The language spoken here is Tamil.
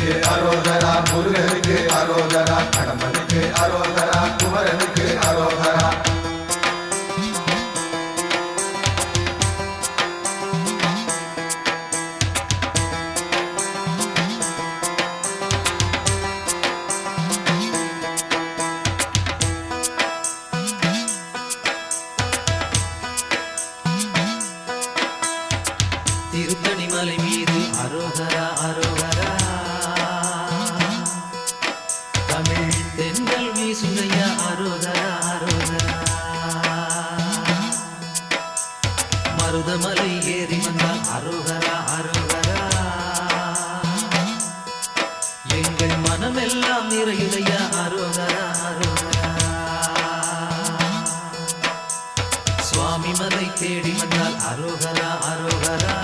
கடம்பனுக்கு அரோகரா, முருகனுக்கு அரோகரா, கடம்பனுக்கு அரோகரா, குமரனுக்கு அரோகரா. திருத்தணி மலை மீது அரோகரா அரோகரா, தமிழ் தென்றல் வீசுதையா அரோகரா அரோகரா. மருதமலை ஏறி வந்தால் அரோகரா அரோகரா, எங்கள் மனமெல்லாம் நிறையுதையா அரோகரா அரோகரா. சுவாமி மலை தேடி வந்தால் அரோகரா அரோகரா,